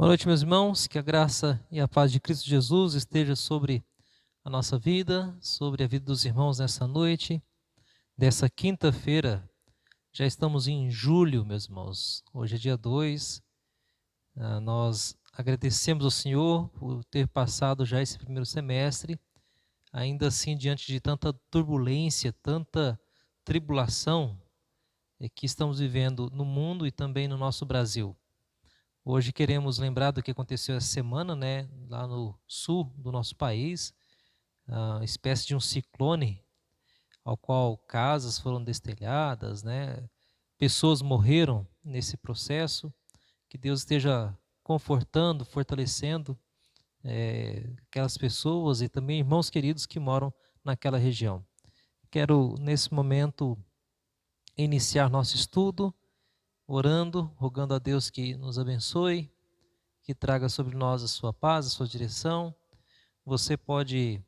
Boa noite, meus irmãos. Que a graça e a paz de Cristo Jesus esteja sobre a nossa vida, sobre a vida dos irmãos nessa noite, dessa quinta-feira. Já estamos em julho, meus irmãos. Hoje é dia 2. Nós agradecemos ao Senhor por ter passado já esse primeiro semestre, ainda assim diante de tanta turbulência, tanta tribulação que estamos vivendo no mundo e também no nosso Brasil. Hoje queremos lembrar do que aconteceu essa semana, né, lá no sul do nosso país, uma espécie de um ciclone, ao qual casas foram destelhadas, né, pessoas morreram nesse processo. Que Deus esteja confortando, fortalecendo aquelas pessoas e também irmãos queridos que moram naquela região. Quero, nesse momento, iniciar nosso estudo, orando, rogando a Deus que nos abençoe, que traga sobre nós a sua paz, a sua direção. Você pode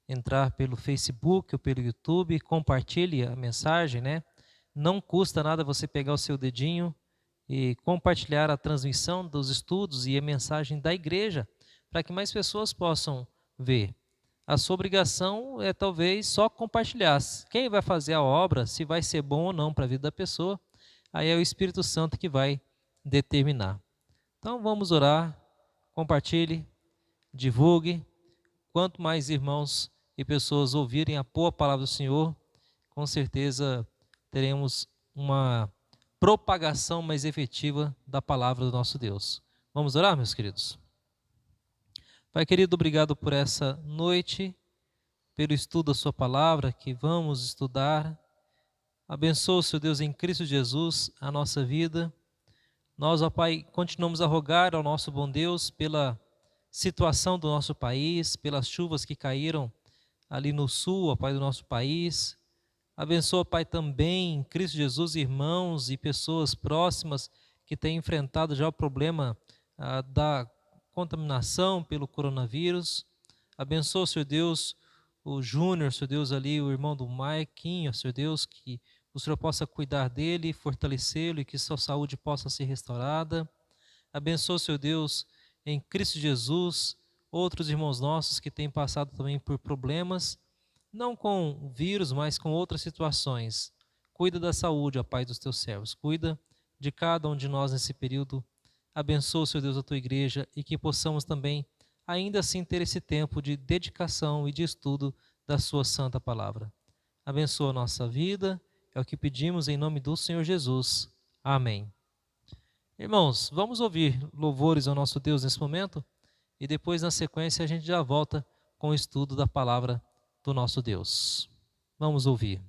entrar pelo Facebook ou pelo YouTube, compartilhe a mensagem, né? Não custa nada você pegar o seu dedinho e compartilhar a transmissão dos estudos e a mensagem da igreja, para que mais pessoas possam ver. A sua obrigação é talvez só compartilhar. Quem vai fazer a obra, se vai ser bom ou não para a vida da pessoa, aí é o Espírito Santo que vai determinar. Então vamos orar, compartilhe, divulgue. Quanto mais irmãos e pessoas ouvirem a boa palavra do Senhor, com certeza teremos uma propagação mais efetiva da palavra do nosso Deus. Vamos orar, meus queridos? Pai querido, obrigado por essa noite, pelo estudo da sua palavra que vamos estudar. Abençoa, Senhor Deus, em Cristo Jesus, a nossa vida. Nós, ó Pai, continuamos a rogar ao nosso bom Deus pela situação do nosso país, pelas chuvas que caíram ali no sul, ó Pai, do nosso país. Abençoa, Pai, também em Cristo Jesus, irmãos e pessoas próximas que têm enfrentado já o problema da contaminação pelo coronavírus. Abençoa, Senhor Deus, o Júnior, Senhor Deus, ali, o irmão do Maiquinho, Senhor Deus, que o Senhor possa cuidar dele, fortalecê-lo e que sua saúde possa ser restaurada. Abençoa, Senhor Deus, em Cristo Jesus, outros irmãos nossos que têm passado também por problemas, não com o vírus, mas com outras situações. Cuida da saúde, ó Pai, dos teus servos. Cuida de cada um de nós nesse período. Abençoa, Senhor Deus, a tua igreja e que possamos também, ainda assim, ter esse tempo de dedicação e de estudo da sua santa palavra. Abençoa a nossa vida. É o que pedimos em nome do Senhor Jesus. Amém. Irmãos, vamos ouvir louvores ao nosso Deus nesse momento e depois, na sequência, a gente já volta com o estudo da palavra do nosso Deus. Vamos ouvir.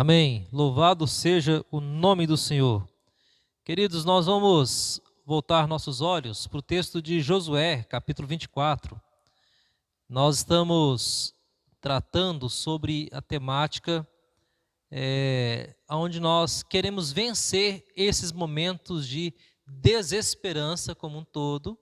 Amém. Louvado seja o nome do Senhor. Queridos, nós vamos voltar nossos olhos para o texto de Josué, capítulo 24. Nós estamos tratando sobre a temática onde nós queremos vencer esses momentos de desesperança como um todo.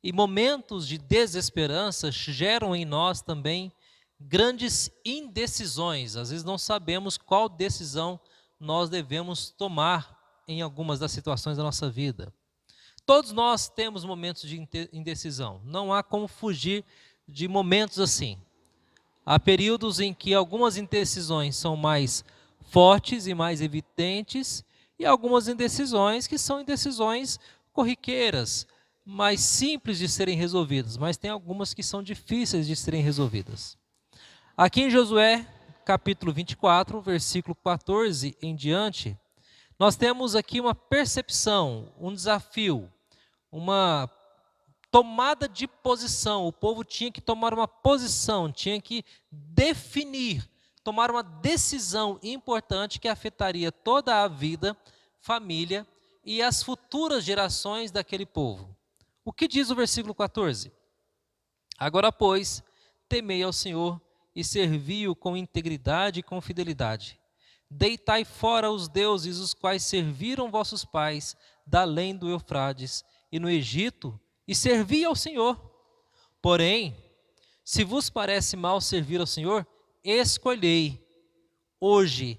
E momentos de desesperança geram em nós também grandes indecisões. Às vezes não sabemos qual decisão nós devemos tomar em algumas das situações da nossa vida. Todos nós temos momentos de indecisão. Não há como fugir de momentos assim. Há períodos em que algumas indecisões são mais fortes e mais evidentes, e algumas indecisões que são indecisões corriqueiras, mais simples de serem resolvidas, mas tem algumas que são difíceis de serem resolvidas. Aqui em Josué, capítulo 24, versículo 14 em diante, nós temos aqui uma percepção, um desafio, uma tomada de posição. O povo tinha que tomar uma posição, tinha que definir, tomar uma decisão importante que afetaria toda a vida, família e as futuras gerações daquele povo. O que diz o versículo 14? Agora, pois, temei ao Senhor e servi-o com integridade e com fidelidade. Deitai fora os deuses os quais serviram vossos pais da além do Eufrades e no Egito, e servi ao Senhor. Porém, se vos parece mal servir ao Senhor, escolhei hoje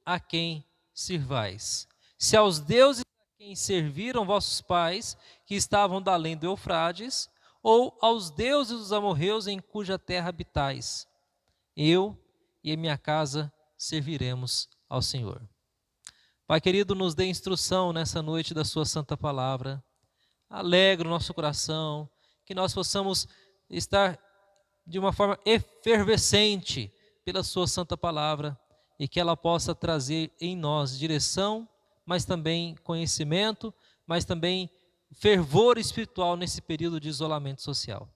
a quem sirvais. Se aos deuses a quem serviram vossos pais, que estavam da além do Eufrades, ou aos deuses dos amorreus em cuja terra habitais. Eu e a minha casa serviremos ao Senhor. Pai querido, nos dê instrução nessa noite da sua santa palavra. Alegra o nosso coração, que nós possamos estar de uma forma efervescente pela sua santa palavra e que ela possa trazer em nós direção, mas também conhecimento, mas também fervor espiritual nesse período de isolamento social.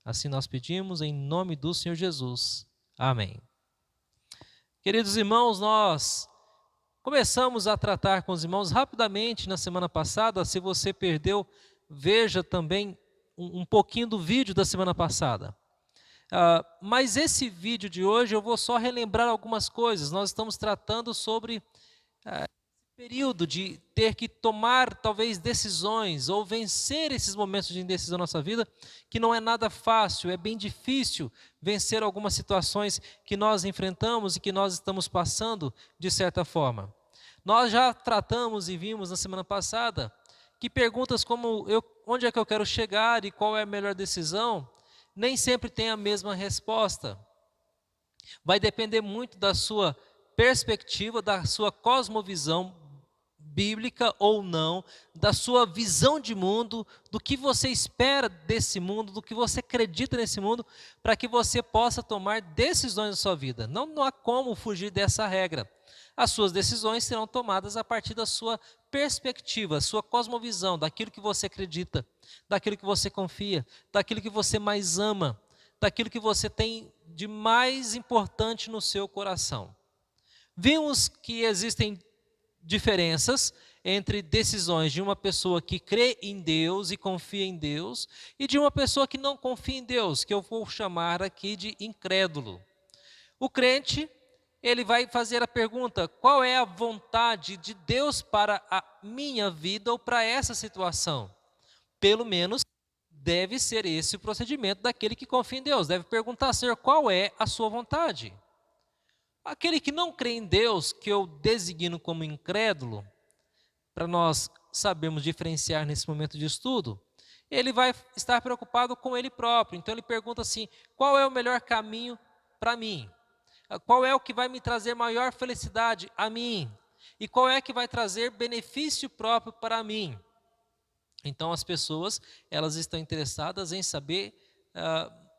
Assim nós pedimos em nome do Senhor Jesus. Amém. Queridos irmãos, nós Começamos a tratar com os irmãos rapidamente na semana passada. Se você perdeu, veja também um pouquinho do vídeo da semana passada. Mas esse vídeo de hoje eu vou só relembrar algumas coisas. Nós estamos tratando sobre período de ter que tomar talvez decisões ou vencer esses momentos de indecisão na nossa vida, que não é nada fácil, é bem difícil vencer algumas situações que nós enfrentamos e que nós estamos passando de certa forma. Nós já tratamos e vimos na semana passada que perguntas como onde é que eu quero chegar e qual é a melhor decisão, nem sempre tem a mesma resposta. Vai depender muito da sua perspectiva, da sua cosmovisão bíblica ou não, da sua visão de mundo, do que você espera desse mundo, do que você acredita nesse mundo, para que você possa tomar decisões na sua vida. Não há como fugir dessa regra. As suas decisões serão tomadas a partir da sua perspectiva, sua cosmovisão, daquilo que você acredita, daquilo que você confia, daquilo que você mais ama, daquilo que você tem de mais importante no seu coração. Vimos que existem diferenças entre decisões de uma pessoa que crê em Deus e confia em Deus e de uma pessoa que não confia em Deus, que eu vou chamar aqui de incrédulo. O crente, ele vai fazer a pergunta: qual é a vontade de Deus para a minha vida ou para essa situação? Pelo menos deve ser esse o procedimento daquele que confia em Deus. Deve perguntar, Senhor, qual é a sua vontade? Aquele que não crê em Deus, que eu designo como incrédulo, para nós sabermos diferenciar nesse momento de estudo, ele vai estar preocupado com ele próprio. Então ele pergunta assim: qual é o melhor caminho para mim? Qual é o que vai me trazer maior felicidade a mim? E qual é que vai trazer benefício próprio para mim? Então as pessoas, elas estão interessadas em saber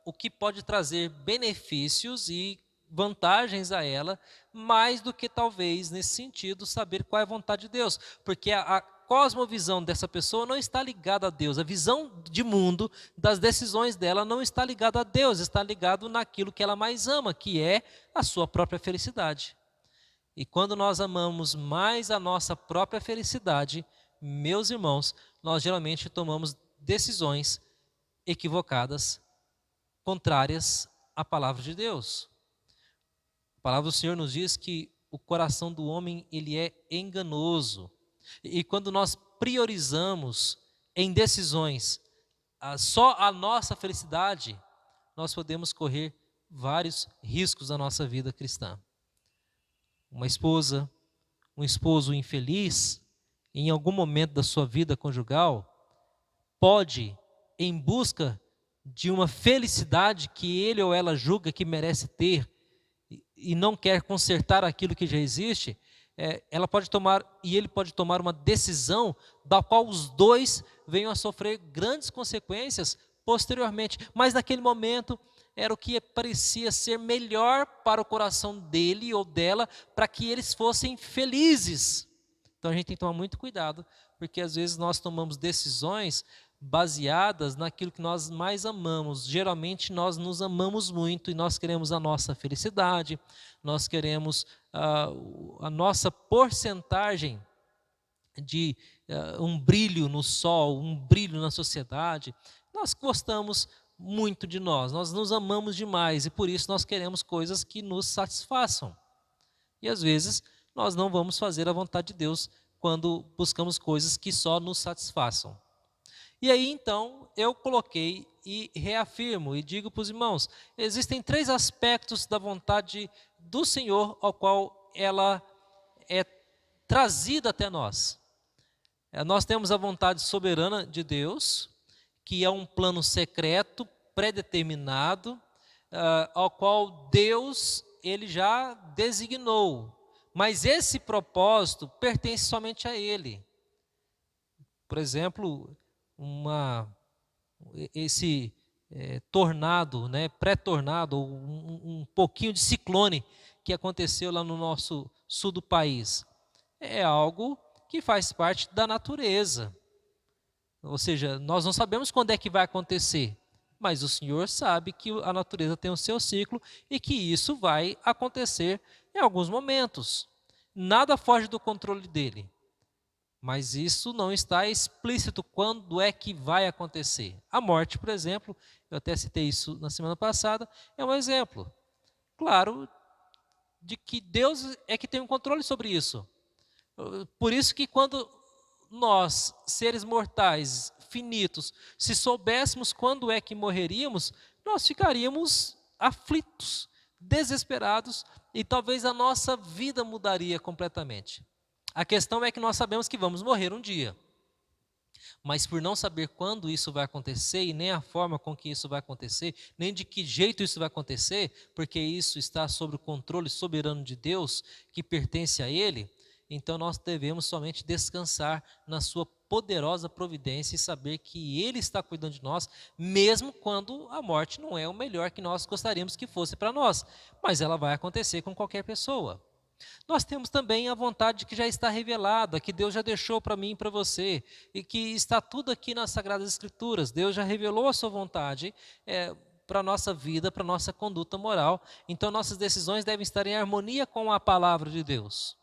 o que pode trazer benefícios e vantagens a ela, mais do que talvez nesse sentido saber qual é a vontade de Deus, porque a cosmovisão dessa pessoa não está ligada a Deus, a visão de mundo das decisões dela não está ligada a Deus, está ligado naquilo que ela mais ama, que é a sua própria felicidade. E quando nós amamos mais a nossa própria felicidade, meus irmãos, nós geralmente tomamos decisões equivocadas, contrárias à palavra de Deus. A palavra do Senhor nos diz que o coração do homem, ele é enganoso. E quando nós priorizamos em decisões só a nossa felicidade, nós podemos correr vários riscos na nossa vida cristã. Uma esposa, um esposo infeliz, em algum momento da sua vida conjugal, pode, em busca de uma felicidade que ele ou ela julga que merece ter, e não quer consertar aquilo que já existe, ela pode tomar, e ele pode tomar uma decisão da qual os dois venham a sofrer grandes consequências posteriormente, mas naquele momento era o que parecia ser melhor para o coração dele ou dela, para que eles fossem felizes. Então a gente tem que tomar muito cuidado, porque às vezes nós tomamos decisões baseadas naquilo que nós mais amamos. Geralmente nós nos amamos muito e nós queremos a nossa felicidade, nós queremos a nossa porcentagem de um brilho no sol, um brilho na sociedade. Nós gostamos muito de nós nos amamos demais e por isso nós queremos coisas que nos satisfaçam. E às vezes nós não vamos fazer a vontade de Deus quando buscamos coisas que só nos satisfaçam. E aí então eu coloquei e reafirmo e digo para os irmãos, existem 3 aspectos da vontade do Senhor ao qual ela é trazida até nós. Nós temos a vontade soberana de Deus, que é um plano secreto, predeterminado, ao qual Deus ele já designou. Mas esse propósito pertence somente a Ele. Por exemplo, esse tornado, pré-tornado, um pouquinho de ciclone que aconteceu lá no nosso sul do país, é algo que faz parte da natureza. Ou seja, nós não sabemos quando é que vai acontecer, mas o Senhor sabe que a natureza tem o seu ciclo e que isso vai acontecer em alguns momentos. Nada foge do controle dele. Mas isso não está explícito quando é que vai acontecer. A morte, por exemplo, eu até citei isso na semana passada, é um exemplo, claro, de que Deus é que tem um controle sobre isso. Por isso que quando nós, seres mortais, finitos, se soubéssemos quando é que morreríamos, nós ficaríamos aflitos, desesperados, e talvez a nossa vida mudaria completamente. A questão é que nós sabemos que vamos morrer um dia. Mas por não saber quando isso vai acontecer e nem a forma com que isso vai acontecer, nem de que jeito isso vai acontecer, porque isso está sob o controle soberano de Deus, que pertence a Ele, então nós devemos somente descansar na sua poderosa providência e saber que Ele está cuidando de nós, mesmo quando a morte não é o melhor que nós gostaríamos que fosse para nós, mas ela vai acontecer com qualquer pessoa. Nós temos também a vontade que já está revelada, que Deus já deixou para mim e para você, e que está tudo aqui nas Sagradas Escrituras. Deus já revelou a sua vontade para a nossa vida, para a nossa conduta moral. Então, nossas decisões devem estar em harmonia com a palavra de Deus,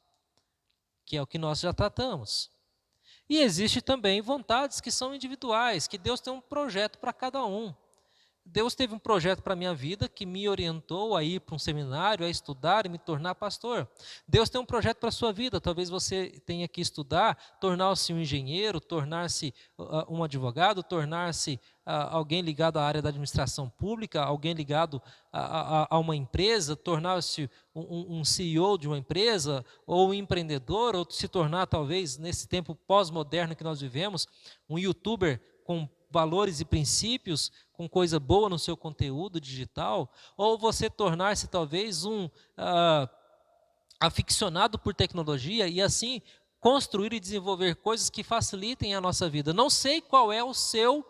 que é o que nós já tratamos. E existe também vontades que são individuais, que Deus tem um projeto para cada um. Deus teve um projeto para a minha vida que me orientou a ir para um seminário, a estudar e me tornar pastor. Deus tem um projeto para a sua vida. Talvez você tenha que estudar, tornar-se um engenheiro, tornar-se um advogado, tornar-se alguém ligado à área da administração pública, alguém ligado a uma empresa, tornar-se um CEO de uma empresa, ou um empreendedor, ou se tornar, talvez, nesse tempo pós-moderno que nós vivemos, um youtuber com valores e princípios, com coisa boa no seu conteúdo digital, ou você tornar-se talvez um aficionado por tecnologia e assim construir e desenvolver coisas que facilitem a nossa vida. Não sei qual é o seu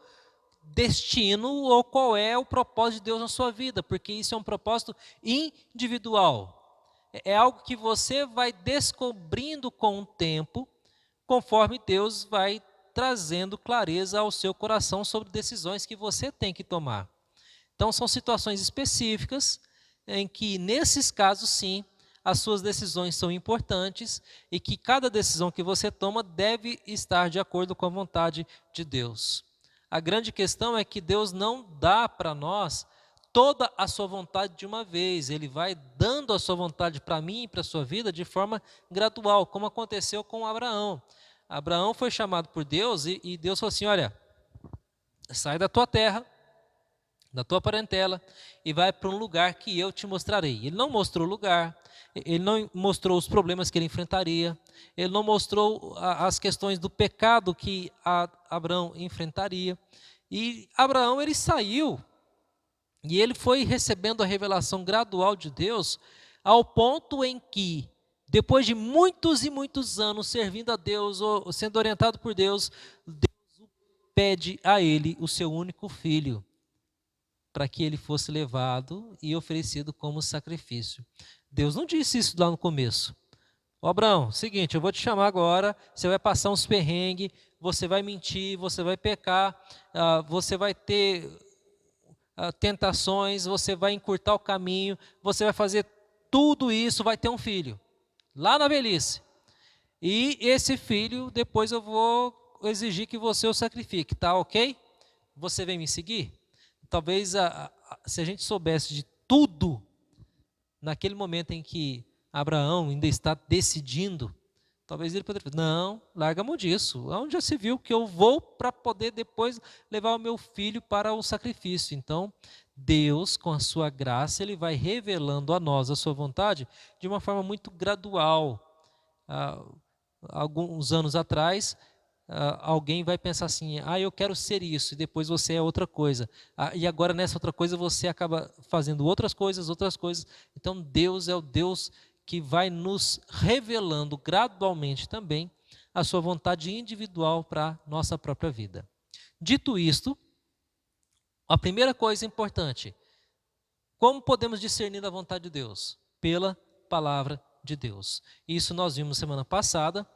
destino ou qual é o propósito de Deus na sua vida, porque isso é um propósito individual. É algo que você vai descobrindo com o tempo, conforme Deus vai trazendo clareza ao seu coração sobre decisões que você tem que tomar. Então, são situações específicas em que, nesses casos, sim, as suas decisões são importantes e que cada decisão que você toma deve estar de acordo com a vontade de Deus. A grande questão é que Deus não dá para nós toda a sua vontade de uma vez. Ele vai dando a sua vontade para mim e para a sua vida de forma gradual, como aconteceu com Abraão. Abraão foi chamado por Deus e Deus falou assim, olha, sai da tua terra, da tua parentela e vai para um lugar que eu te mostrarei. Ele não mostrou o lugar, ele não mostrou os problemas que ele enfrentaria, ele não mostrou as questões do pecado que Abraão enfrentaria. E Abraão, ele saiu e ele foi recebendo a revelação gradual de Deus ao ponto em que, depois de muitos e muitos anos servindo a Deus, ou sendo orientado por Deus, Deus pede a ele o seu único filho, para que ele fosse levado e oferecido como sacrifício. Deus não disse isso lá no começo. Ó Abraão, seguinte, eu vou te chamar agora, você vai passar uns perrengues, você vai mentir, você vai pecar, você vai ter tentações, você vai encurtar o caminho, você vai fazer tudo isso, vai ter um filho, lá na velhice. E esse filho, depois eu vou exigir que você o sacrifique, tá ok? Você vem me seguir? Talvez se a gente soubesse de tudo, naquele momento em que Abraão ainda está decidindo, talvez ele poderia dizer, não, larga a mão disso. Onde já se viu que eu vou para poder depois levar o meu filho para o sacrifício? Então, Deus, com a sua graça, ele vai revelando a nós a sua vontade de uma forma muito gradual. Alguns anos atrás, alguém vai pensar assim, eu quero ser isso, e depois você é outra coisa. E agora nessa outra coisa você acaba fazendo outras coisas. Então Deus é o Deus que vai nos revelando gradualmente também a sua vontade individual para a nossa própria vida. Dito isto, a primeira coisa importante, como podemos discernir a vontade de Deus? Pela palavra de Deus. Isso nós vimos semana passada.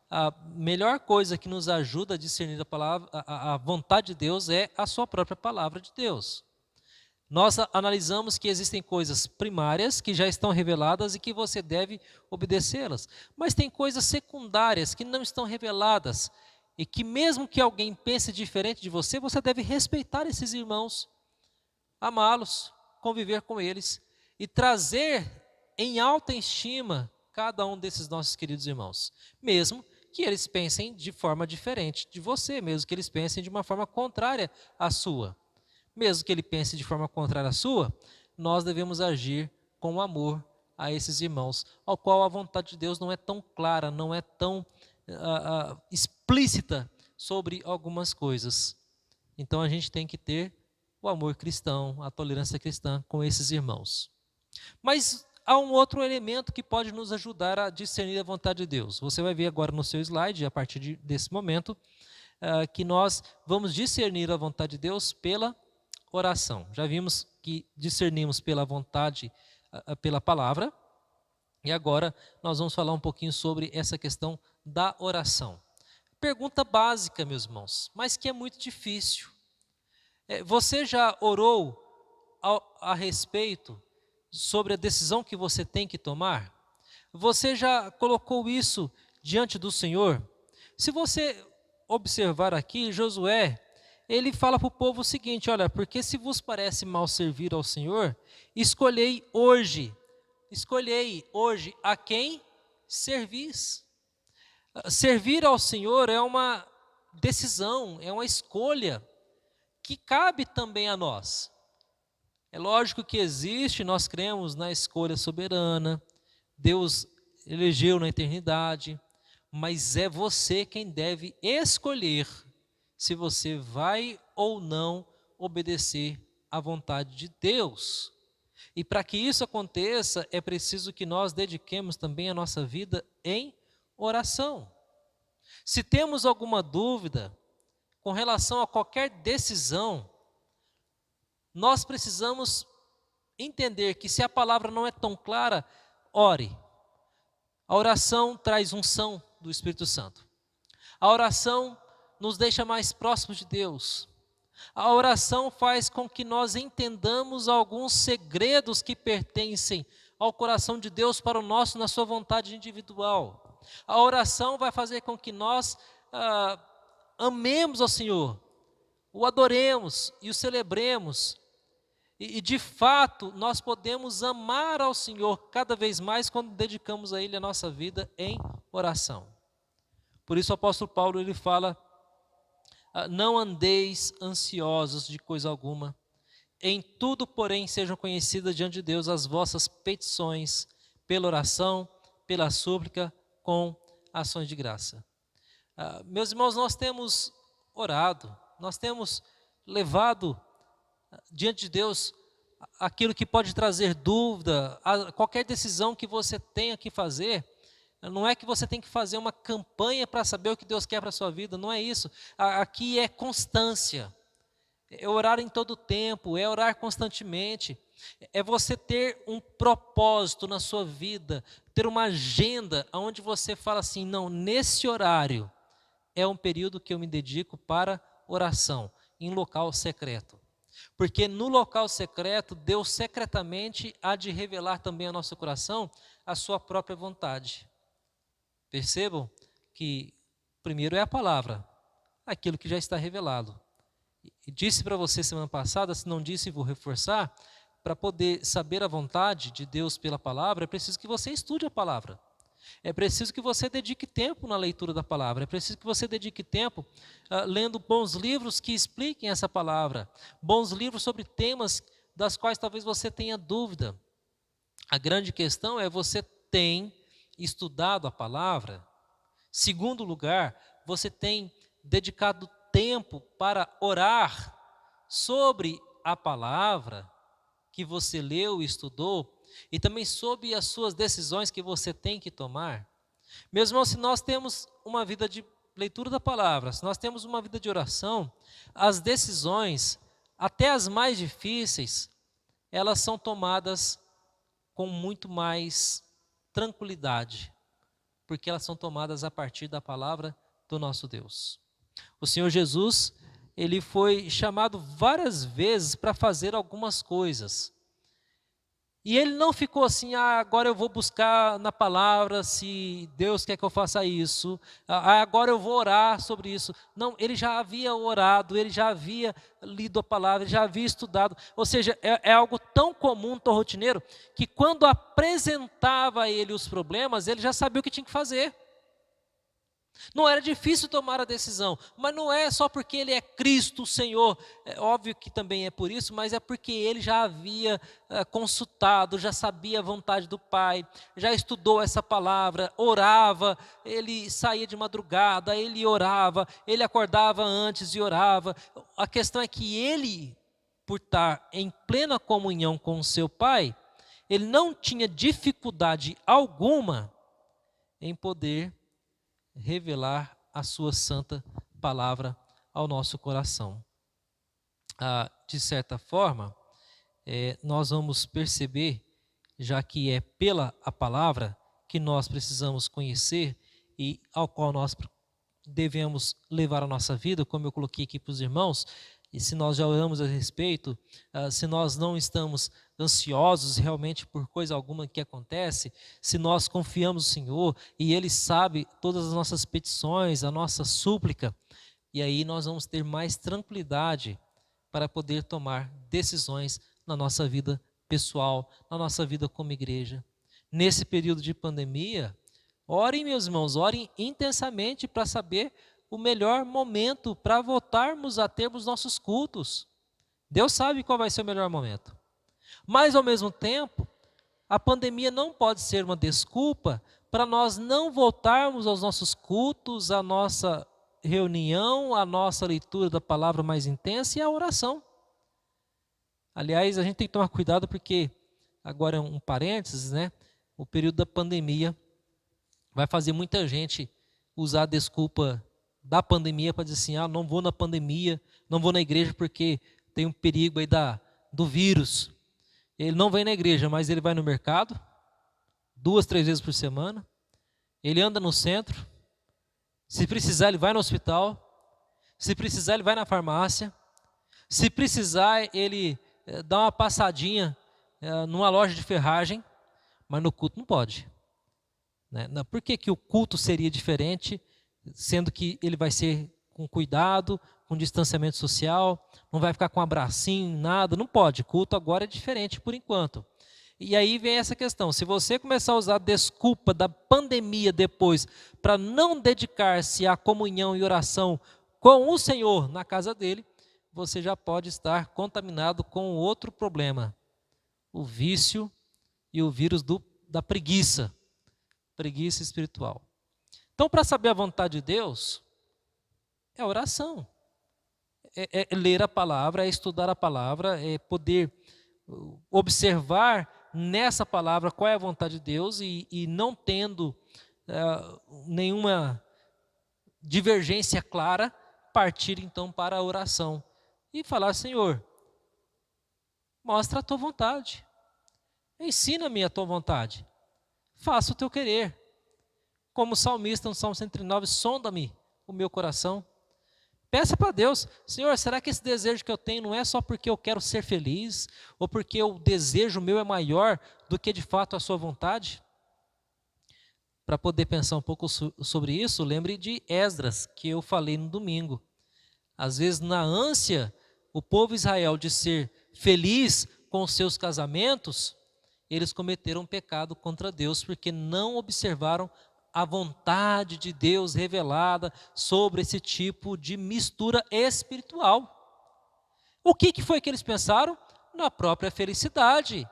A melhor coisa que nos ajuda a discernir a vontade de Deus é a sua própria palavra de Deus. Nós analisamos que existem coisas primárias que já estão reveladas e que você deve obedecê-las. Mas tem coisas secundárias que não estão reveladas e que mesmo que alguém pense diferente de você, você deve respeitar esses irmãos, amá-los, conviver com eles e trazer em alta estima cada um desses nossos queridos irmãos, mesmo que eles pensem de forma diferente de você, mesmo que eles pensem de uma forma contrária à sua. Mesmo que ele pense de forma contrária à sua, nós devemos agir com amor a esses irmãos, ao qual a vontade de Deus não é tão clara, não é tão explícita sobre algumas coisas. Então a gente tem que ter o amor cristão, a tolerância cristã com esses irmãos. Mas há um outro elemento que pode nos ajudar a discernir a vontade de Deus. Você vai ver agora no seu slide, a partir desse momento, que nós vamos discernir a vontade de Deus pela oração. Já vimos que discernimos pela vontade, pela palavra, e agora nós vamos falar um pouquinho sobre essa questão da oração. Pergunta básica, meus irmãos, mas que é muito difícil. Você já orou a respeito sobre a decisão que você tem que tomar? Você já colocou isso diante do Senhor? Se você observar aqui, Josué, ele fala para o povo o seguinte: olha, porque se vos parece mal servir ao Senhor, escolhei hoje a quem servis. Servir ao Senhor é uma decisão, é uma escolha que cabe também a nós. É lógico que existe, nós cremos na escolha soberana, Deus elegeu na eternidade, mas é você quem deve escolher se você vai ou não obedecer à vontade de Deus. E para que isso aconteça, é preciso que nós dediquemos também a nossa vida em oração. Se temos alguma dúvida com relação a qualquer decisão, nós precisamos entender que se a palavra não é tão clara, ore. A oração traz unção do Espírito Santo. A oração nos deixa mais próximos de Deus. A oração faz com que nós entendamos alguns segredos que pertencem ao coração de Deus para o nosso, na sua vontade individual. A oração vai fazer com que nós amemos ao Senhor, o adoremos e o celebremos. E de fato, nós podemos amar ao Senhor cada vez mais quando dedicamos a Ele a nossa vida em oração. Por isso o apóstolo Paulo ele fala: não andeis ansiosos de coisa alguma, em tudo, porém, sejam conhecidas diante de Deus as vossas petições, pela oração, pela súplica, com ações de graça. Meus irmãos, nós temos orado, nós temos levado diante de Deus aquilo que pode trazer dúvida, qualquer decisão que você tenha que fazer. Não é que você tem que fazer uma campanha para saber o que Deus quer para a sua vida, não é isso. Aqui é constância, é orar em todo o tempo, é orar constantemente, é você ter um propósito na sua vida, ter uma agenda onde você fala assim: não, nesse horário é um período que eu me dedico para oração, em local secreto. Porque no local secreto, Deus secretamente há de revelar também ao nosso coração a sua própria vontade. Percebam que primeiro é a palavra, aquilo que já está revelado. E disse para você semana passada, se não disse, vou reforçar, para poder saber a vontade de Deus pela palavra, é preciso que você estude a palavra. É preciso que você dedique tempo na leitura da palavra. É preciso que você dedique tempo lendo bons livros que expliquem essa palavra. Bons livros sobre temas das quais talvez você tenha dúvida. A grande questão é: você tem estudado a palavra? Segundo lugar, você tem dedicado tempo para orar sobre a palavra que você leu e estudou? E também sobre as suas decisões que você tem que tomar? Meus irmãos, se nós temos uma vida de leitura da palavra, se nós temos uma vida de oração, as decisões, até as mais difíceis, elas são tomadas com muito mais tranquilidade, porque elas são tomadas a partir da palavra do nosso Deus. O Senhor Jesus, ele foi chamado várias vezes para fazer algumas coisas. E ele não ficou assim, agora eu vou buscar na palavra se Deus quer que eu faça isso, agora eu vou orar sobre isso. Não, ele já havia orado, ele já havia lido a palavra, ele já havia estudado. Ou seja, é algo tão comum, tão rotineiro, que quando apresentava a ele os problemas, ele já sabia o que tinha que fazer. Não era difícil tomar a decisão, mas não é só porque ele é Cristo, o Senhor, é óbvio que também é por isso, mas é porque ele já havia consultado, já sabia a vontade do Pai, já estudou essa palavra, orava, ele saía de madrugada, ele orava, ele acordava antes e orava. A questão é que ele, por estar em plena comunhão com o seu Pai, ele não tinha dificuldade alguma em poder revelar a sua santa palavra ao nosso coração. De certa forma, nós vamos perceber, já que é pela a palavra que nós precisamos conhecer e ao qual nós devemos levar a nossa vida, como eu coloquei aqui para os irmãos, e se nós já oramos a respeito, se nós não estamos ansiosos realmente por coisa alguma que acontece, se nós confiamos no Senhor e Ele sabe todas as nossas petições, a nossa súplica, e aí nós vamos ter mais tranquilidade para poder tomar decisões na nossa vida pessoal, na nossa vida como igreja. Nesse período de pandemia, orem, meus irmãos, orem intensamente para saber o melhor momento para voltarmos a termos nossos cultos. Deus sabe qual vai ser o melhor momento. Mas, ao mesmo tempo, a pandemia não pode ser uma desculpa para nós não voltarmos aos nossos cultos, à nossa reunião, à nossa leitura da palavra mais intensa e à oração. Aliás, a gente tem que tomar cuidado porque, agora um parênteses, né? O período da pandemia vai fazer muita gente usar a desculpa da pandemia para dizer assim, não vou na pandemia, não vou na igreja porque tem um perigo aí do vírus. Ele não vem na igreja, mas ele vai no mercado, 2, 3 vezes por semana, ele anda no centro, se precisar ele vai no hospital, se precisar ele vai na farmácia, se precisar ele dá uma passadinha numa loja de ferragem, mas no culto não pode. Né? Por que o culto seria diferente, sendo que ele vai ser com cuidado, com distanciamento social, não vai ficar com um abracinho, nada, não pode. Culto agora é diferente por enquanto. E aí vem essa questão, se você começar a usar a desculpa da pandemia depois para não dedicar-se à comunhão e oração com o Senhor na casa dele, você já pode estar contaminado com outro problema, o vício e o vírus da preguiça espiritual. Então, para saber a vontade de Deus, é oração, é ler a palavra, é estudar a palavra, é poder observar nessa palavra qual é a vontade de Deus e não tendo nenhuma divergência clara, partir então para a oração e falar, Senhor, mostra a tua vontade, ensina-me a tua vontade, faça o teu querer. Como salmista no Salmo 139, sonda-me o meu coração. Peça para Deus, Senhor, será que esse desejo que eu tenho não é só porque eu quero ser feliz, ou porque o desejo meu é maior do que de fato a sua vontade? Para poder pensar um pouco sobre isso, lembre de Esdras, que eu falei no domingo. Às vezes, na ânsia, o povo de Israel de ser feliz com os seus casamentos, eles cometeram um pecado contra Deus, porque não observaram a vontade de Deus revelada sobre esse tipo de mistura espiritual. O que foi que eles pensaram? Na própria felicidade,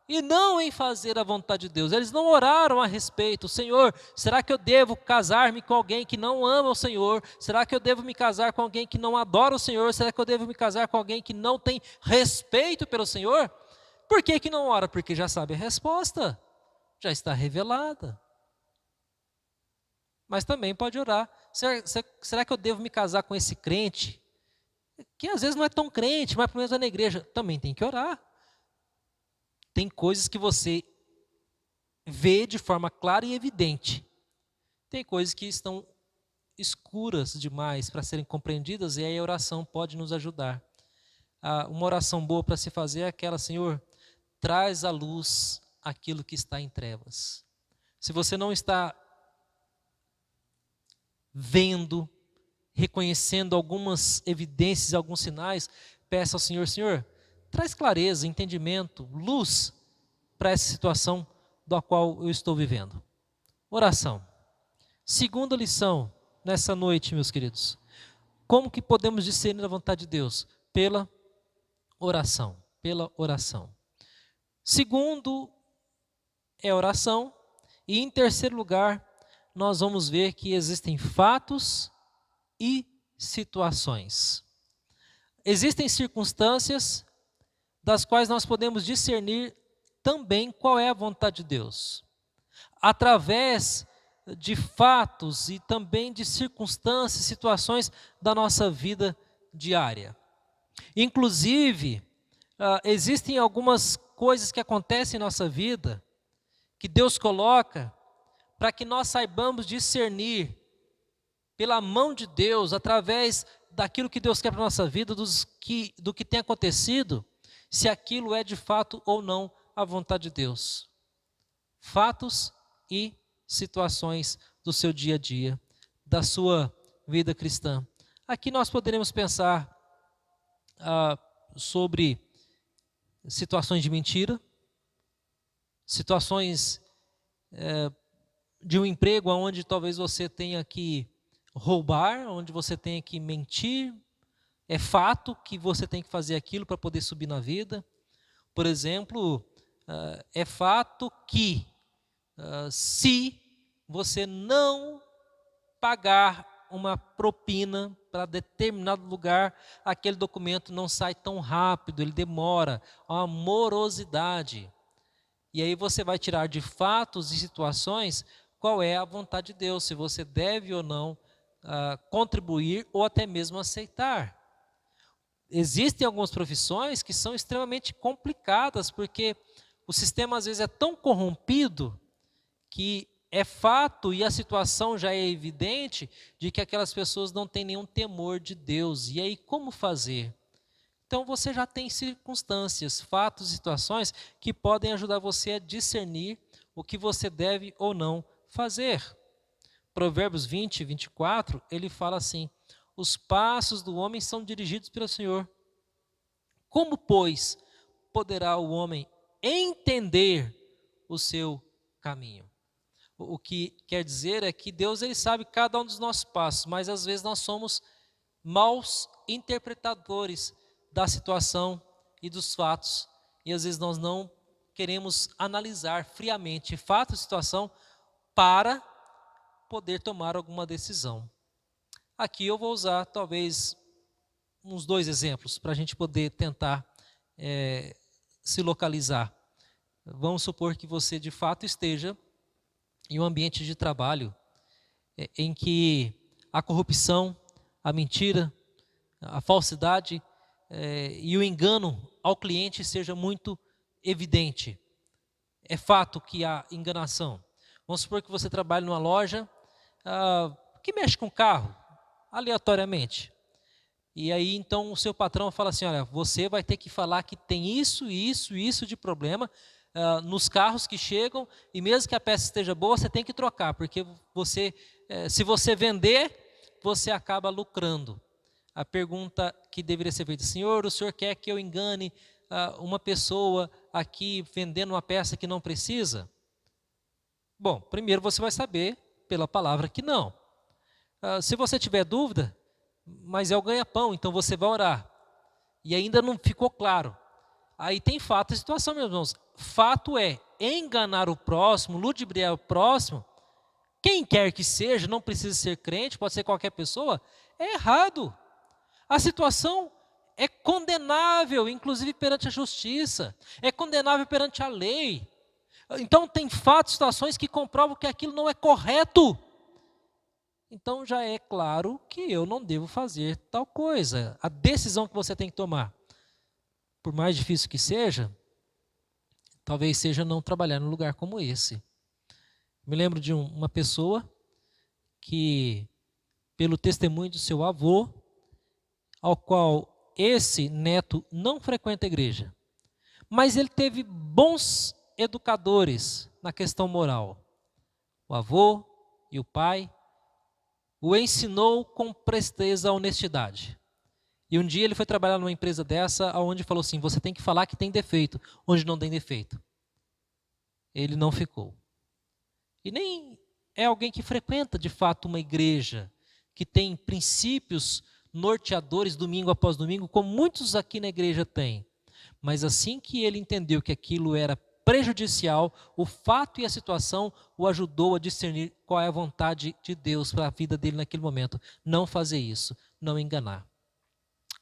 e não em fazer a vontade de Deus. Eles não oraram a respeito. Senhor, será que eu devo casar-me com alguém que não ama o Senhor? Será que eu devo me casar com alguém que não adora o Senhor? Será que eu devo me casar com alguém que não tem respeito pelo Senhor? Por que não ora? Porque já sabe a resposta, já está revelada. Mas também pode orar, será que eu devo me casar com esse crente? Que às vezes não é tão crente, mas pelo menos é na igreja. Também tem que orar. Tem coisas que você vê de forma clara e evidente. Tem coisas que estão escuras demais para serem compreendidas, e aí a oração pode nos ajudar. Uma oração boa para se fazer é aquela: Senhor, traz à luz aquilo que está em trevas. Se você não está vendo, reconhecendo algumas evidências, alguns sinais, peça ao Senhor: Senhor, traz clareza, entendimento, luz para essa situação da qual eu estou vivendo. Oração. Segunda lição nessa noite, meus queridos. Como que podemos discernir a vontade de Deus? Pela oração. Pela oração. Segundo é oração. E em terceiro lugar, nós vamos ver que existem fatos e situações. Existem circunstâncias das quais nós podemos discernir também qual é a vontade de Deus. Através de fatos e também de circunstâncias, situações da nossa vida diária. Inclusive, existem algumas coisas que acontecem em nossa vida, que Deus coloca para que nós saibamos discernir pela mão de Deus, através daquilo que Deus quer para a nossa vida, do que tem acontecido, se aquilo é de fato ou não a vontade de Deus. Fatos e situações do seu dia a dia, da sua vida cristã. Aqui nós poderemos pensar sobre situações de mentira, situações de um emprego onde talvez você tenha que roubar, onde você tenha que mentir. É fato que você tem que fazer aquilo para poder subir na vida. Por exemplo, é fato que se você não pagar uma propina para determinado lugar, aquele documento não sai tão rápido, ele demora, uma morosidade. E aí você vai tirar de fatos e situações qual é a vontade de Deus, se você deve ou não contribuir ou até mesmo aceitar. Existem algumas profissões que são extremamente complicadas, porque o sistema às vezes é tão corrompido que é fato e a situação já é evidente de que aquelas pessoas não têm nenhum temor de Deus. E aí como fazer? Então você já tem circunstâncias, fatos, situações que podem ajudar você a discernir o que você deve ou não fazer. Provérbios 20, 24, ele fala assim: os passos do homem são dirigidos pelo Senhor. Como, pois, poderá o homem entender o seu caminho? O que quer dizer é que Deus, ele sabe cada um dos nossos passos, mas às vezes nós somos maus interpretadores da situação e dos fatos, e às vezes nós não queremos analisar friamente fato e situação para poder tomar alguma decisão. Aqui eu vou usar talvez uns 2 exemplos para a gente poder tentar se localizar. Vamos supor que você de fato esteja em um ambiente de trabalho em que a corrupção, a mentira, a falsidade e o engano ao cliente seja muito evidente. É fato que há enganação. Vamos supor que você trabalha numa loja que mexe com carro, aleatoriamente. E aí então o seu patrão fala assim: olha, você vai ter que falar que tem isso, isso, isso de problema nos carros que chegam, e mesmo que a peça esteja boa, você tem que trocar, porque você, se você vender, você acaba lucrando. A pergunta que deveria ser feita: Senhor, o Senhor quer que eu engane uma pessoa aqui vendendo uma peça que não precisa? Bom, primeiro você vai saber pela palavra que não. Se você tiver dúvida, mas é o ganha-pão, então você vai orar. E ainda não ficou claro. Aí tem fato e situação, meus irmãos. Fato é enganar o próximo, ludibriar o próximo, quem quer que seja, não precisa ser crente, pode ser qualquer pessoa, é errado. A situação é condenável, inclusive perante a justiça, é condenável perante a lei. Então tem fatos, situações que comprovam que aquilo não é correto. Então já é claro que eu não devo fazer tal coisa. A decisão que você tem que tomar, por mais difícil que seja, talvez seja não trabalhar num lugar como esse. Me lembro de uma pessoa que pelo testemunho do seu avô, ao qual esse neto não frequenta a igreja. Mas ele teve bons educadores na questão moral. O avô e o pai o ensinou com presteza a honestidade. E um dia ele foi trabalhar numa empresa dessa, onde falou assim, você tem que falar que tem defeito, onde não tem defeito. Ele não ficou. E nem é alguém que frequenta de fato uma igreja, que tem princípios norteadores domingo após domingo, como muitos aqui na igreja têm. Mas assim que ele entendeu que aquilo era prejudicial, o fato e a situação o ajudou a discernir qual é a vontade de Deus para a vida dele naquele momento. Não fazer isso, não enganar.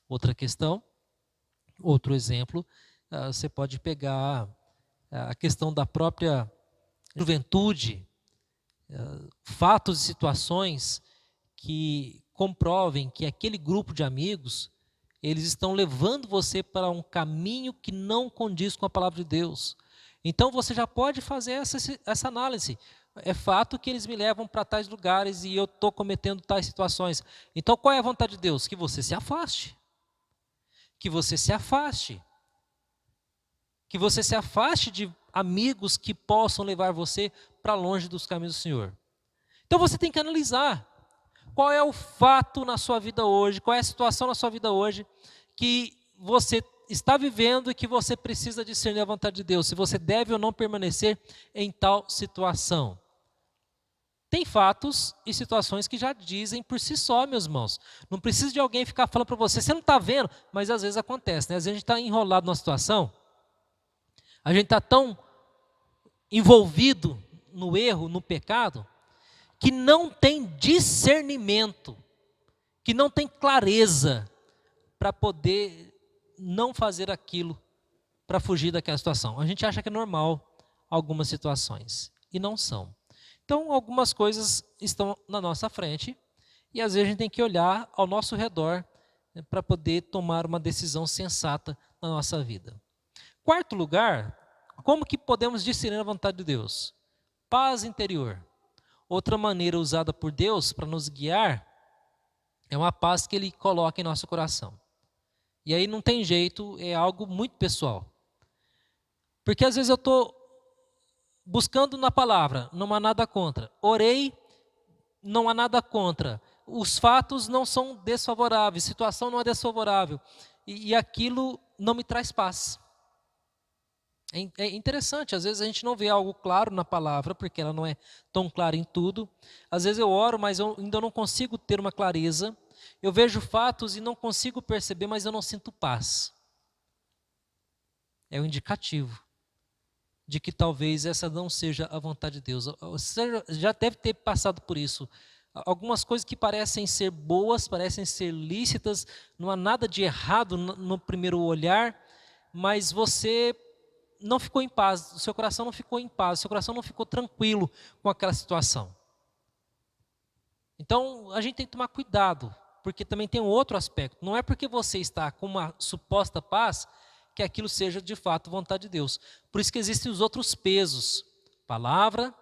Outra questão, outro exemplo, você pode pegar a questão da própria juventude, fatos e situações que comprovem que aquele grupo de amigos, eles estão levando você para um caminho que não condiz com a palavra de Deus. Então você já pode fazer essa análise. É fato que eles me levam para tais lugares e eu estou cometendo tais situações. Então qual é a vontade de Deus? Que você se afaste. Que você se afaste. Que você se afaste de amigos que possam levar você para longe dos caminhos do Senhor. Então você tem que analisar qual é o fato na sua vida hoje, qual é a situação na sua vida hoje que você está vivendo e que você precisa discernir a vontade de Deus, se você deve ou não permanecer em tal situação. Tem fatos e situações que já dizem por si só, meus irmãos. Não precisa de alguém ficar falando para você, você não está vendo, mas às vezes acontece, né? Às vezes a gente está enrolado numa situação, a gente está tão envolvido no erro, no pecado, que não tem discernimento, que não tem clareza para poder não fazer aquilo, para fugir daquela situação. A gente acha que é normal algumas situações, e não são. Então, algumas coisas estão na nossa frente, e às vezes a gente tem que olhar ao nosso redor, né, para poder tomar uma decisão sensata na nossa vida. Quarto lugar, como que podemos discernir a vontade de Deus? Paz interior. Outra maneira usada por Deus para nos guiar é uma paz que Ele coloca em nosso coração. E aí não tem jeito, é algo muito pessoal. Porque às vezes eu estou buscando na palavra, não há nada contra. Orei, não há nada contra. Os fatos não são desfavoráveis, a situação não é desfavorável. E aquilo não me traz paz. É interessante, às vezes a gente não vê algo claro na palavra, porque ela não é tão clara em tudo. Às vezes eu oro, mas eu ainda não consigo ter uma clareza. Eu vejo fatos e não consigo perceber, mas eu não sinto paz. É um indicativo de que talvez essa não seja a vontade de Deus. Você já deve ter passado por isso. Algumas coisas que parecem ser boas, parecem ser lícitas, não há nada de errado no primeiro olhar, mas você não ficou em paz, o seu coração não ficou em paz, o seu coração não ficou tranquilo com aquela situação. Então, a gente tem que tomar cuidado, porque também tem um outro aspecto. Não é porque você está com uma suposta paz que aquilo seja de fato vontade de Deus. Por isso que existem os outros pesos: palavra,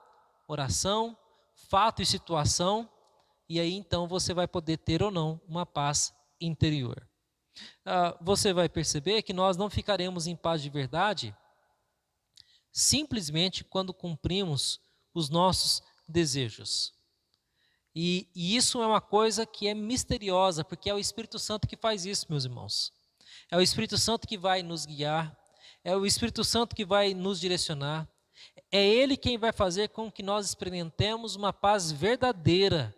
oração, fato e situação, e aí então você vai poder ter ou não uma paz interior. Você vai perceber que nós não ficaremos em paz de verdade simplesmente quando cumprimos os nossos desejos. E isso é uma coisa que é misteriosa, porque é o Espírito Santo que faz isso, meus irmãos. É o Espírito Santo que vai nos guiar, é o Espírito Santo que vai nos direcionar. É Ele quem vai fazer com que nós experimentemos uma paz verdadeira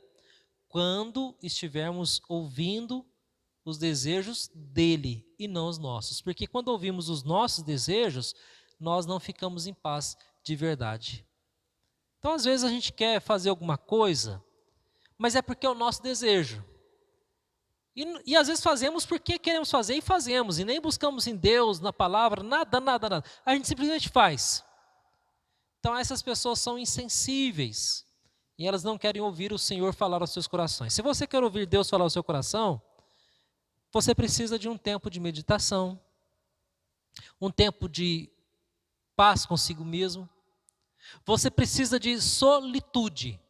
quando estivermos ouvindo os desejos dEle e não os nossos. Porque quando ouvimos os nossos desejos, nós não ficamos em paz de verdade. Então, às vezes a gente quer fazer alguma coisa, mas é porque é o nosso desejo. E às vezes fazemos porque queremos fazer e fazemos, e nem buscamos em Deus, na palavra, nada. A gente simplesmente faz. Então essas pessoas são insensíveis, e elas não querem ouvir o Senhor falar aos seus corações. Se você quer ouvir Deus falar ao seu coração, você precisa de um tempo de meditação, um tempo de paz consigo mesmo. Você precisa de solitude.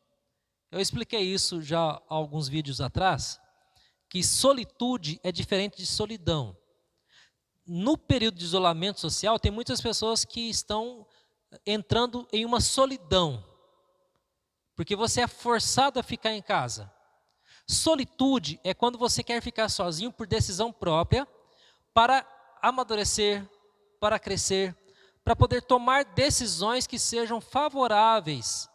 Eu expliquei isso já há alguns vídeos atrás, que solitude é diferente de solidão. No período de isolamento social, tem muitas pessoas que estão entrando em uma solidão, porque você é forçado a ficar em casa. Solitude é quando você quer ficar sozinho por decisão própria, para amadurecer, para crescer, para poder tomar decisões que sejam favoráveis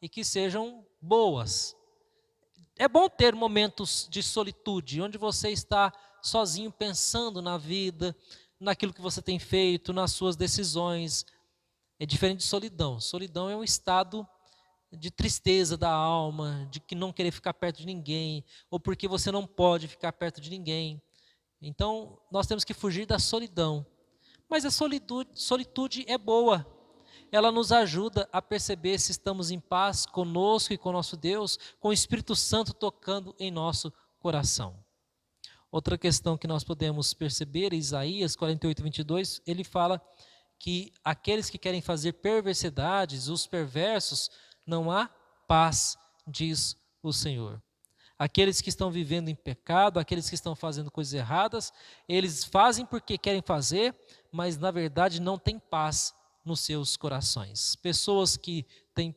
e que sejam boas. É bom ter momentos de solitude, onde você está sozinho pensando na vida, naquilo que você tem feito, nas suas decisões. É diferente de solidão. Solidão é um estado de tristeza da alma, de que não querer ficar perto de ninguém, ou porque você não pode ficar perto de ninguém. Então, nós temos que fugir da solidão. Mas a solitude é boa. Ela nos ajuda a perceber se estamos em paz conosco e com nosso Deus, com o Espírito Santo tocando em nosso coração. Outra questão que nós podemos perceber, Isaías 48:22, ele fala que aqueles que querem fazer perversidades, os perversos, não há paz, diz o Senhor. Aqueles que estão vivendo em pecado, aqueles que estão fazendo coisas erradas, eles fazem porque querem fazer, mas na verdade não têm paz nos seus corações. Pessoas que têm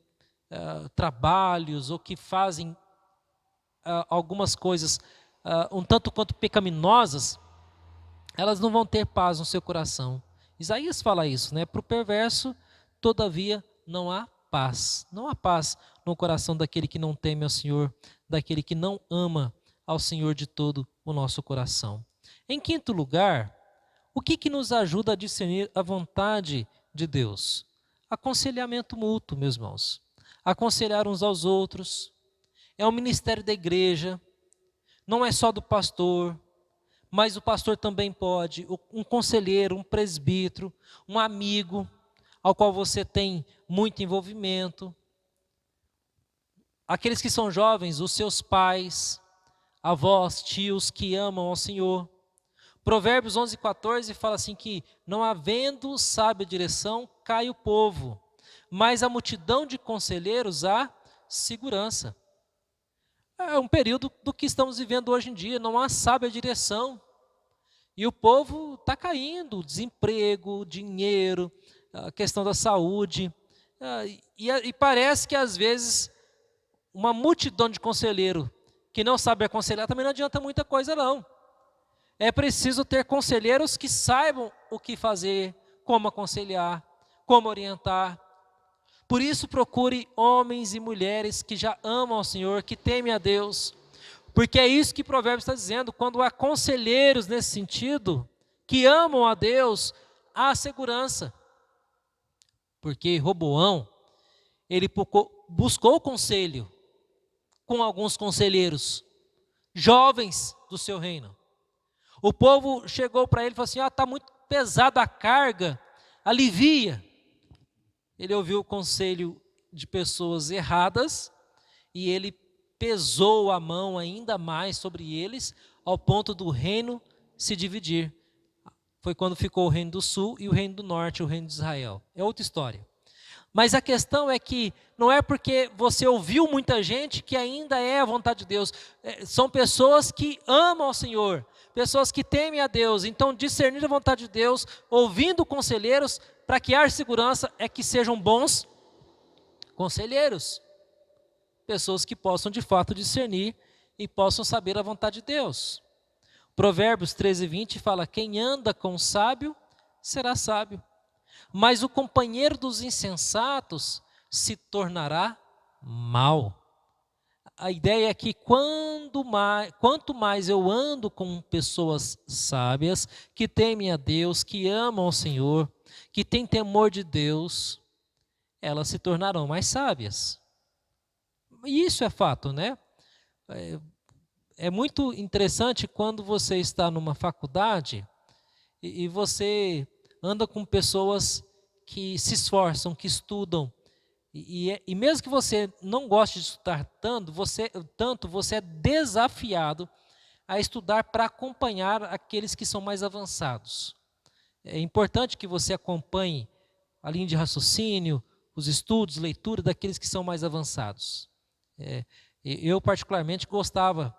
trabalhos ou que fazem algumas coisas um tanto quanto pecaminosas, elas não vão ter paz no seu coração. Isaías fala isso, né? Para o perverso, todavia, não há paz. Não há paz no coração daquele que não teme ao Senhor, daquele que não ama ao Senhor de todo o nosso coração. Em quinto lugar, o que nos ajuda a discernir a vontade de Deus? Aconselhamento mútuo, meus irmãos. Aconselhar uns aos outros. É o ministério da igreja. Não é só do pastor, mas o pastor também pode, um conselheiro, um presbítero, um amigo, ao qual você tem muito envolvimento. Aqueles que são jovens, os seus pais, avós, tios que amam ao Senhor. Provérbios 11:14 fala assim que não havendo sábia direção, cai o povo, mas a multidão de conselheiros há segurança. É um período do que estamos vivendo hoje em dia, não há sábia direção. E o povo está caindo, desemprego, dinheiro, a questão da saúde. E parece que às vezes uma multidão de conselheiro que não sabe aconselhar também não adianta muita coisa não. É preciso ter conselheiros que saibam o que fazer, como aconselhar, como orientar. Por isso procure homens e mulheres que já amam ao Senhor, que temem a Deus. Porque é isso que Provérbios está dizendo, quando há conselheiros nesse sentido, que amam a Deus, há segurança. Porque Roboão, ele buscou conselho com alguns conselheiros, jovens do seu reino. O povo chegou para ele e falou assim, está muito pesada a carga, alivia. Ele ouviu o conselho de pessoas erradas e ele pesou a mão ainda mais sobre eles, ao ponto do reino se dividir. Foi quando ficou o reino do sul e o reino do norte, o reino de Israel. É outra história. Mas a questão é que não é porque você ouviu muita gente que ainda é a vontade de Deus. São pessoas que amam ao Senhor, pessoas que temem a Deus. Então, discernir a vontade de Deus, ouvindo conselheiros, para que haja segurança, é que sejam bons conselheiros. Pessoas que possam de fato discernir e possam saber a vontade de Deus. Provérbios 13:20 fala, quem anda com o sábio será sábio, mas o companheiro dos insensatos se tornará mau. A ideia é que quanto mais eu ando com pessoas sábias, que temem a Deus, que amam ao Senhor, que têm temor de Deus, elas se tornarão mais sábias. E isso é fato, né? É muito interessante quando você está numa faculdade e você anda com pessoas que se esforçam, que estudam. E mesmo que você não goste de estudar tanto, você é desafiado a estudar para acompanhar aqueles que são mais avançados. É importante que você acompanhe a linha de raciocínio, os estudos, leitura daqueles que são mais avançados. Eu particularmente gostava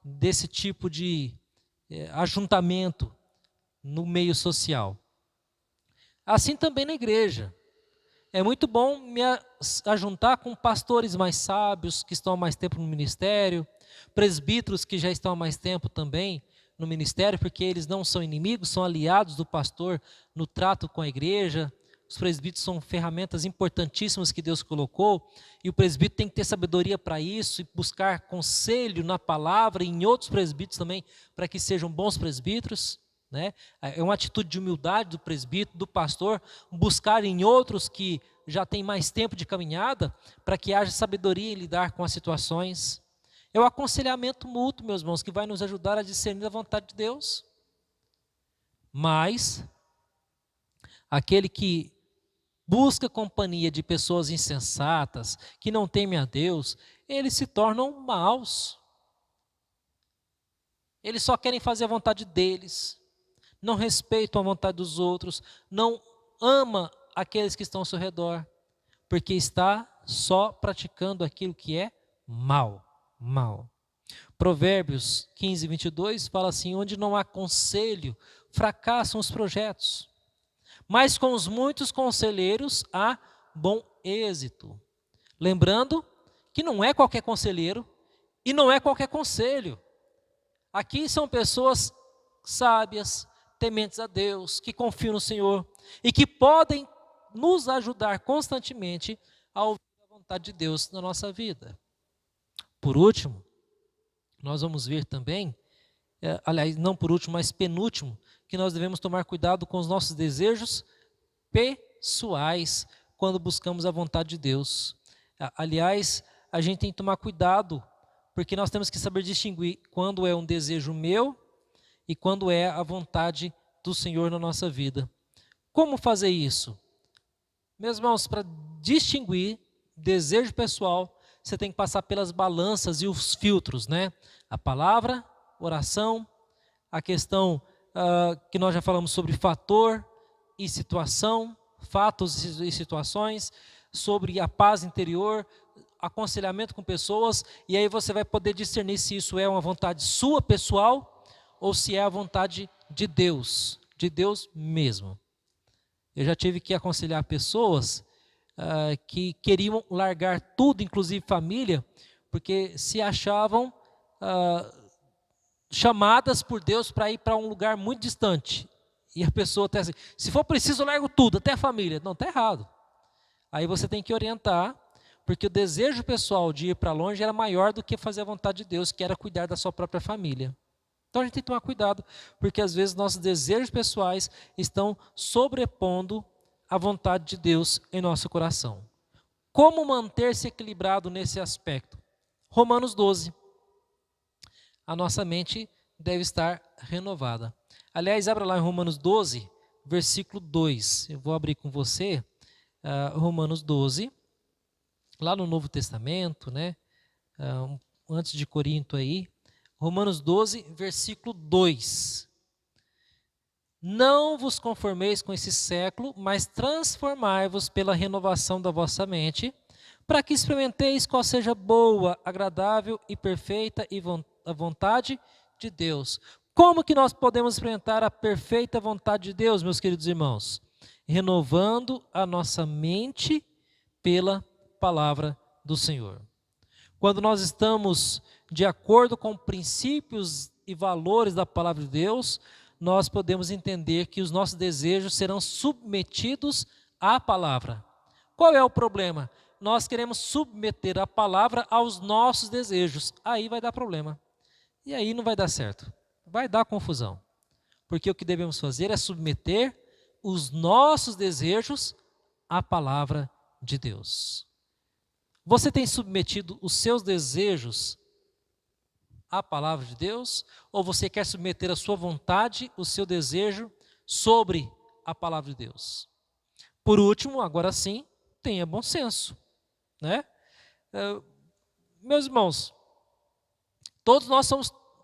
desse tipo de ajuntamento no meio social. Assim também na igreja. É muito bom me ajuntar com pastores mais sábios, que estão há mais tempo no ministério, presbíteros que já estão há mais tempo também no ministério, porque eles não são inimigos, são aliados do pastor no trato com a igreja. Os presbíteros são ferramentas importantíssimas que Deus colocou, e o presbítero tem que ter sabedoria para isso, e buscar conselho na palavra e em outros presbíteros também, para que sejam bons presbíteros. É uma atitude de humildade do presbítero, do pastor, buscar em outros que já têm mais tempo de caminhada, para que haja sabedoria em lidar com as situações. É o aconselhamento mútuo, meus irmãos, que vai nos ajudar a discernir a vontade de Deus. Mas aquele que busca companhia de pessoas insensatas, que não temem a Deus, eles se tornam maus. Eles só querem fazer a vontade deles, não respeitam a vontade dos outros, não ama aqueles que estão ao seu redor, porque está só praticando aquilo que é mal. Provérbios 15, 22 fala assim: onde não há conselho, fracassam os projetos, mas com os muitos conselheiros há bom êxito. Lembrando que não é qualquer conselheiro e não é qualquer conselho. Aqui são pessoas sábias, tementes a Deus, que confiam no Senhor e que podem nos ajudar constantemente a ouvir a vontade de Deus na nossa vida. Por último, nós vamos ver também, aliás, não por último, mas penúltimo, que nós devemos tomar cuidado com os nossos desejos pessoais quando buscamos a vontade de Deus. Aliás, a gente tem que tomar cuidado, porque nós temos que saber distinguir quando é um desejo meu e quando é a vontade do Senhor na nossa vida. Como fazer isso? Meus irmãos, para distinguir desejo pessoal, você tem que passar pelas balanças e os filtros, A palavra, oração, a questão que nós já falamos sobre fator e situação, fatos e situações, sobre a paz interior, aconselhamento com pessoas, e aí você vai poder discernir se isso é uma vontade sua pessoal ou se é a vontade de Deus mesmo. Eu já tive que aconselhar pessoas que queriam largar tudo, inclusive família, porque se achavam chamadas por Deus para ir para um lugar muito distante. E a pessoa até assim, se for preciso eu largo tudo, até a família. Não, está errado. Aí você tem que orientar, porque o desejo pessoal de ir para longe era maior do que fazer a vontade de Deus, que era cuidar da sua própria família. Então a gente tem que tomar cuidado, porque às vezes nossos desejos pessoais estão sobrepondo a vontade de Deus em nosso coração. Como manter-se equilibrado nesse aspecto? Romanos 12. A nossa mente deve estar renovada. Aliás, abra lá em Romanos 12, versículo 2. Eu vou abrir com você Romanos 12, lá no Novo Testamento, antes de Corinto aí. Romanos 12, versículo 2. Não vos conformeis com esse século, mas transformai-vos pela renovação da vossa mente, para que experimenteis qual seja boa, agradável e perfeita a vontade de Deus. Como que nós podemos experimentar a perfeita vontade de Deus, meus queridos irmãos? Renovando a nossa mente pela palavra do Senhor. Quando nós estamos de acordo com princípios e valores da palavra de Deus, nós podemos entender que os nossos desejos serão submetidos à palavra. Qual é o problema? Nós queremos submeter a palavra aos nossos desejos. Aí vai dar problema. E aí não vai dar certo. Vai dar confusão. Porque o que devemos fazer é submeter os nossos desejos à palavra de Deus. Você tem submetido os seus desejos à palavra de Deus? Ou você quer submeter a sua vontade, o seu desejo, sobre a palavra de Deus? Por último, agora sim, tenha bom senso. Meus irmãos, todos nós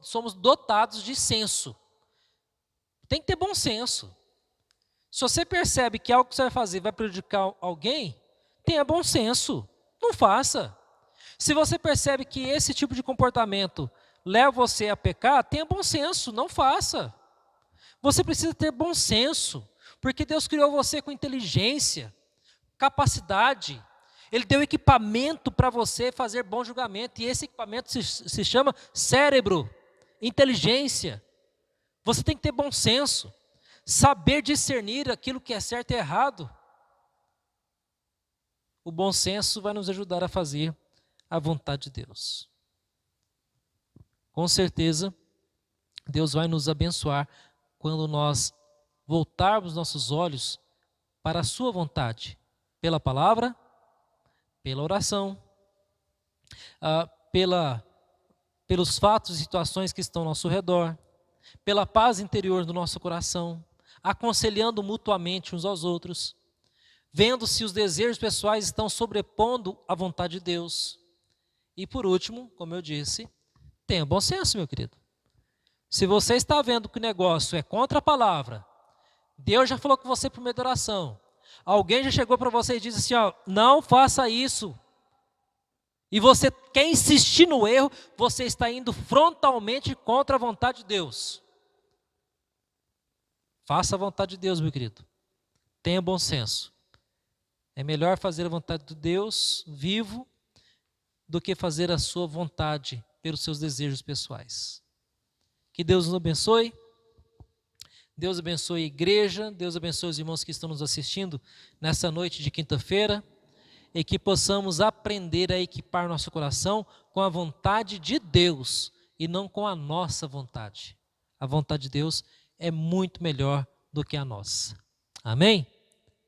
somos dotados de senso. Tem que ter bom senso. Se você percebe que algo que você vai fazer vai prejudicar alguém, tenha bom senso. Não faça. Se você percebe que esse tipo de comportamento leva você a pecar, tenha bom senso, não faça. Você precisa ter bom senso, porque Deus criou você com inteligência, capacidade. Ele deu equipamento para você fazer bom julgamento, e esse equipamento se chama cérebro, inteligência. Você tem que ter bom senso, saber discernir aquilo que é certo e errado. O bom senso vai nos ajudar a fazer a vontade de Deus. Com certeza, Deus vai nos abençoar quando nós voltarmos nossos olhos para a sua vontade, pela palavra, pela oração, pelos fatos e situações que estão ao nosso redor, pela paz interior do nosso coração, aconselhando mutuamente uns aos outros, vendo se os desejos pessoais estão sobrepondo à vontade de Deus. E por último, como eu disse, tenha bom senso, meu querido. Se você está vendo que o negócio é contra a palavra, Deus já falou com você por meio da oração, alguém já chegou para você e disse assim, ó, não faça isso, e você quer insistir no erro, você está indo frontalmente contra a vontade de Deus. Faça a vontade de Deus, meu querido. Tenha bom senso. É melhor fazer a vontade de Deus vivo do que fazer a sua vontade pelos seus desejos pessoais. Que Deus nos abençoe. Deus abençoe a igreja. Deus abençoe os irmãos que estão nos assistindo nessa noite de quinta-feira. E que possamos aprender a equipar nosso coração com a vontade de Deus e não com a nossa vontade. A vontade de Deus é muito melhor do que a nossa. Amém?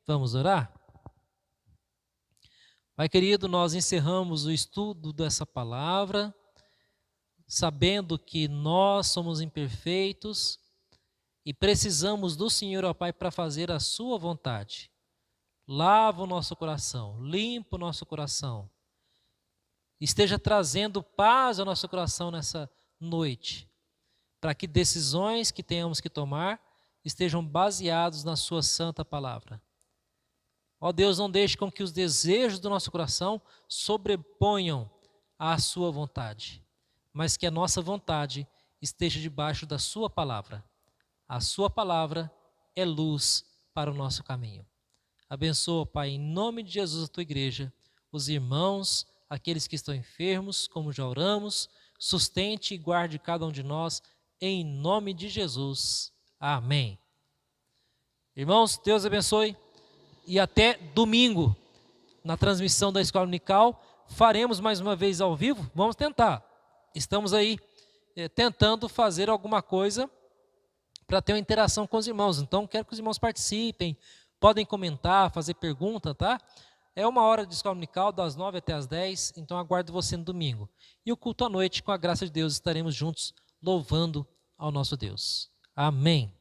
Vamos orar? Pai querido, nós encerramos o estudo dessa palavra, sabendo que nós somos imperfeitos e precisamos do Senhor, ó Pai, para fazer a sua vontade. Lava o nosso coração, limpa o nosso coração. Esteja trazendo paz ao nosso coração nessa noite, para que decisões que tenhamos que tomar estejam baseados na sua santa palavra. Ó Deus, não deixe com que os desejos do nosso coração sobreponham à sua vontade, mas que a nossa vontade esteja debaixo da sua palavra. A sua palavra é luz para o nosso caminho. Abençoa, Pai, em nome de Jesus, a tua igreja, os irmãos, aqueles que estão enfermos, como já oramos, sustente e guarde cada um de nós, em nome de Jesus. Amém. Irmãos, Deus abençoe. E até domingo, na transmissão da Escola Dominical, faremos mais uma vez ao vivo, vamos tentar. Estamos aí tentando fazer alguma coisa para ter uma interação com os irmãos. Então, quero que os irmãos participem, podem comentar, fazer pergunta, tá? É 1 hora de Escola Dominical, das 9 até as 10, então aguardo você no domingo. E o culto à noite, com a graça de Deus, estaremos juntos louvando ao nosso Deus. Amém.